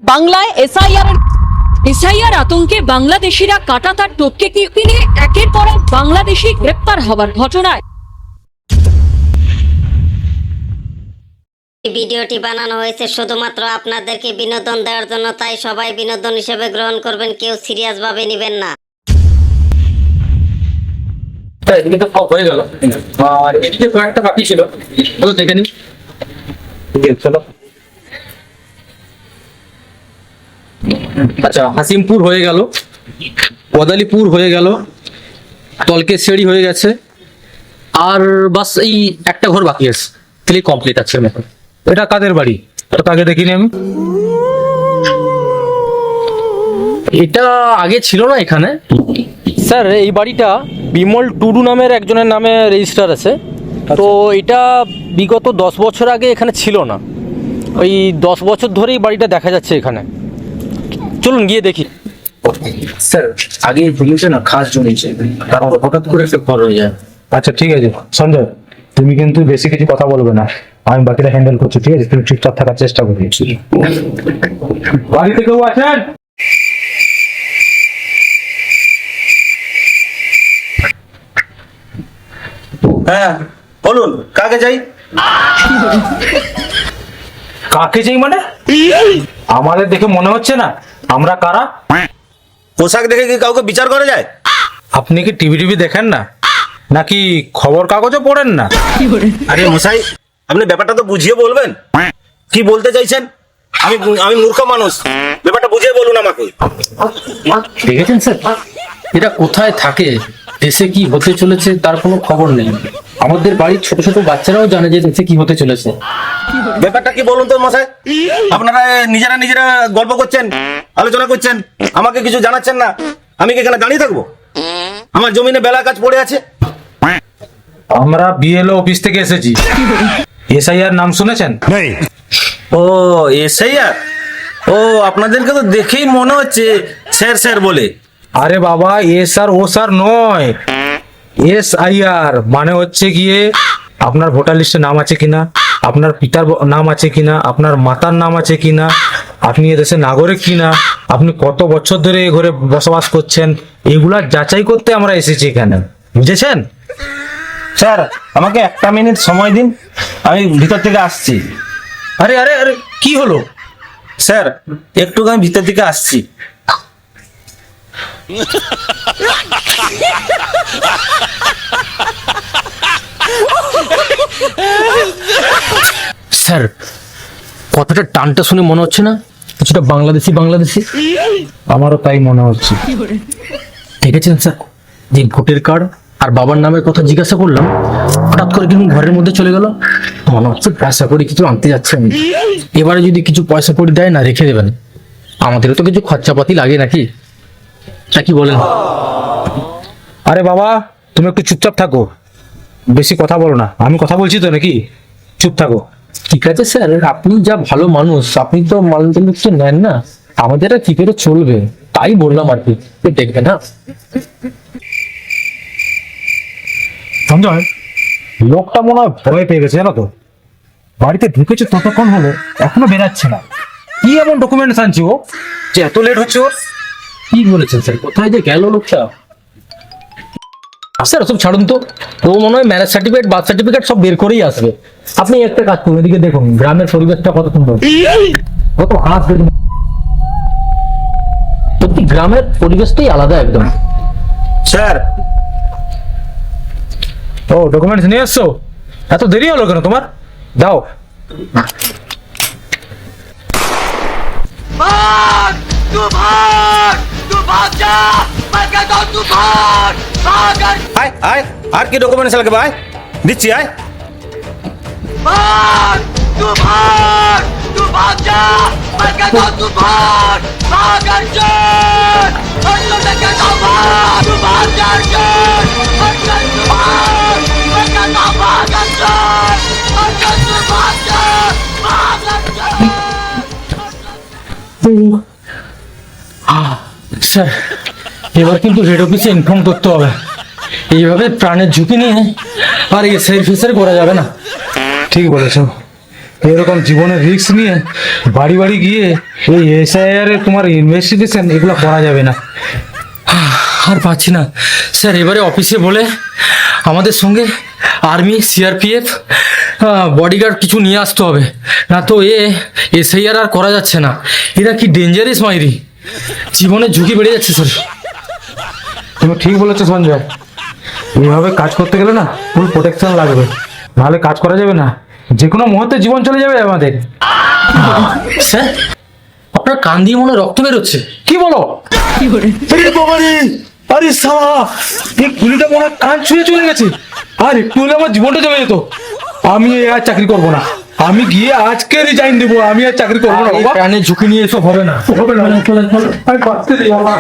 বাংলায় এসআইআর আতঙ্কে বাংলাদেশিরা কাঁটাতার টপকে কিনে একের পর এক বাংলাদেশি গ্রেপ্তার হবার ঘটনায় এই ভিডিওটি বানানো হয়েছে শুধুমাত্র আপনাদেরকে বিনোদন দেওয়ার জন্য, তাই সবাই বিনোদন হিসেবে গ্রহণ করবেন, কেউ সিরিয়াস ভাবে নেবেন না। এদিকে তো সব হয়ে গেল আর এদিকে কয়েকটা বাকি ছিল, ওগুলো দেখে নিই। চলো। আচ্ছা, হাসিমপুর হয়ে গেল, পদালিপুর হয়ে গেল, তলকেশ্বরী হয়ে গেছে, আর বাস এই একটা ঘর বাকি আছে, তাহলে কমপ্লিট আছে। এটা কাদের বাড়ি? এটা আগে দেখিনি আমি। এটা আগে ছিল না এখানে স্যার। এই বাড়িটা বিমল টুডু নামের একজনের নামে রেজিস্টার আছে। তো এটা বিগত 10 বছর আগে এখানে ছিল না, ওই 10 বছর ধরেই বাড়িটা দেখা যাচ্ছে এখানে। চলুন গিয়ে দেখি। স্যার আগে জমিটা না খাস জমিছে, তারপর হঠাৎ করে একটা ঘর হয়ে যায়। আচ্ছা ঠিক আছে সঞ্জয়, তুমি কিন্তু বেশি কিছু কথা বলবে না, আমি বাকিটা হ্যান্ডেল করছি, ঠিক আছে? তুমি চুপচাপ থাকার চেষ্টা করবে। বাড়িতে কেউ আছেন? হ্যাঁ বলুন, কাকে চাই? কাকে চাই মানে? আমাদের দেখে মনে হচ্ছে না আমরা কারা? পোশাক দেখে কি কাউকে বিচার করা যায়? আপনি কি টিভি দেখেন না, নাকি খবর কাগজও পড়েন না? আরে মশাই, আপনি ব্যাপারটা তো বুঝিয়ে বলবেন, কি বলতে চাইছেন? আমি আমি মূর্খ মানুষ, ব্যাপারটা বুঝিয়ে বলুন আমাকে। দেখেছেন স্যার, এটা কোথায় থাকে, দেশে কি হতে চলেছে তার কোনো খবর নেই। আমাদের বাড়ির ছোট ছোট বাচ্চারাও জানে যে দেশে কি হতে চলেছে। ব্যাপারটা কি বলুন তো মশাই? আপনারা নিজেরা গল্প করছেন, আলোচনা করছেন, আমাকে কিছু জানাচ্ছেন না। আমি কি এখানে দাঁড়িয়ে থাকবো? আমার জমিনে বেলা কাজ পড়ে আছে। আমরা বিএলও অফিস থেকে এসেছি। এসআইআর নাম শুনেছেন? ও এসআইআর, ও আপনাদেরকে তো দেখেই মনে হচ্ছে স্যার স্যার বলে। আরে বাবা, এস আর ও স্যার নয়, এসআইআর মানে হচ্ছে গিয়ে আপনার ভোটার লিস্টে নাম আছে কিনা, আপনার পিতার নাম আছে কিনা, আপনার মাতার নাম আছে কিনা, আপনি এদেশের নাগরিক কিনা, আপনি কত বছর ধরে এ ঘরে বসবাস করছেন, এগুলা যাচাই করতে আমরা এসেছি এখানে, বুঝেছেন? স্যার আমাকে একটা মিনিট সময় দিন, আমি ভিতর থেকে আসছি। আরে আরে আরে কি হলো? স্যার একটু আমি ভিতর থেকে আসছি। স্যার কথাটা টানটা শুনে মনে হচ্ছে না কিছুটা বাংলাদেশি বাংলাদেশি? আমারও তাই মনে হচ্ছে। দেখেছেন স্যার, যে ভোটার কার্ড আর বাবার নামের কথা জিজ্ঞাসা করলাম, হঠাৎ করে কিন্তু ঘরের মধ্যে চলে গেল। মনে হচ্ছে পয়সা করি কিছু আনতে যাচ্ছে। আমি এবারে যদি কিছু পয়সা করি দেয় না, রেখে দেবেন, আমাদেরও তো কিছু খরচাপাতি লাগে নাকি, তা কি বলেন? আরে বাবা, তুমি একটু চুপচাপ থাকো, বেশি কথা বলো না। আমি কথা বলছি তো নাকি? চুপ থাকো। ঠিক আছে স্যার, আপনি যা ভালো মানুষ, আপনি তো মালটা কিছু নেন না, আমাদের আর কি করে চলবে, তাই বললাম আর কি, দেখবেন। হ্যাঁ সঞ্জয়, লোকটা মনে হয় ভয় পেয়ে গেছে, জানো তো? বাড়িতে ঢুকেছে ততক্ষণ হলো, এখনো বেরাচ্ছে না। কি এমন ডকুমেন্টস আনছি ও যে এত লেট হচ্ছে ওর? কি বলেছেন স্যার, কোথায় যে গেল লোকটা? স্যার সব ছাড়ুন তো, ও মনে হয় ম্যারেজ সার্টিফিকেট, বার্থ সার্টিফিকেট সব বের করেই আসবে। আপনি একটা কাজ করুন, এদিকে দেখুন গ্রামের পরিবেশটা কত সুন্দর, কত হাঁস বেরুন, সত্যি গ্রামের পরিবেশটাই আলাদা একদম। স্যার ও ডকুমেন্টস নিয়ে এসছো? এত দেরি হলো কেন তোমার? দাও। আয় আয়, আর কি ডকুমেন্টস লাগবে? আয় দিচ্ছি, আয়। স্যার এবার কিন্তু হেড অফিসে ইনফর্ম করতে হবে, এইভাবে প্রাণের ঝুঁকি নিয়ে আর এসআই ফেসার করা যাবে না। ঠিক বলেছো, এরকম জীবনের রিস্ক নিয়ে বাড়ি বাড়ি গিয়ে এই এসআইআর এর তোমার ইনভেস্টিগেশন এগুলো করা যাবে না। আর পাচ্ছি না স্যার, এবারে অফিসে বলে আমাদের সঙ্গে আর্মি, সিআরপিএফ, বডিগার্ড কিছু নিয়ে আসতে হবে, না তো এসআইআর আর করা যাচ্ছে না। এরা কি ডেঞ্জারাস মাইরি, জীবনের ঝুঁকি বেড়ে যাচ্ছে স্যার। তুমি ঠিক বলেছো সঞ্জয়, এইভাবে কাজ করতে গেলে না ফুল প্রোটেকশন লাগবে, নাহলে কাজ করা যাবে না, যে কোনো মুহূর্তে জীবন চলে যাবে আমাদের। স্যার, আপনার কান দিয়ে মনে হয় রক্ত বেরোচ্ছে। কি বলো? আরে বাবারে, আরে সালা, এই গুলিটা মনে হয় কান ছুঁয়ে চলে গেছে, আর একটু হলে আমার জীবনটা চলে যেত। আমি আর চাকরি করবো না, আমি গিয়ে আজকে রিজাইন দেবো, আমি আর চাকরি করবো না এই বাবা। প্রাণের ঝুঁকি নিয়ে এসব হবে না। হবে না, আমি বাঁচতে দিই বাবা।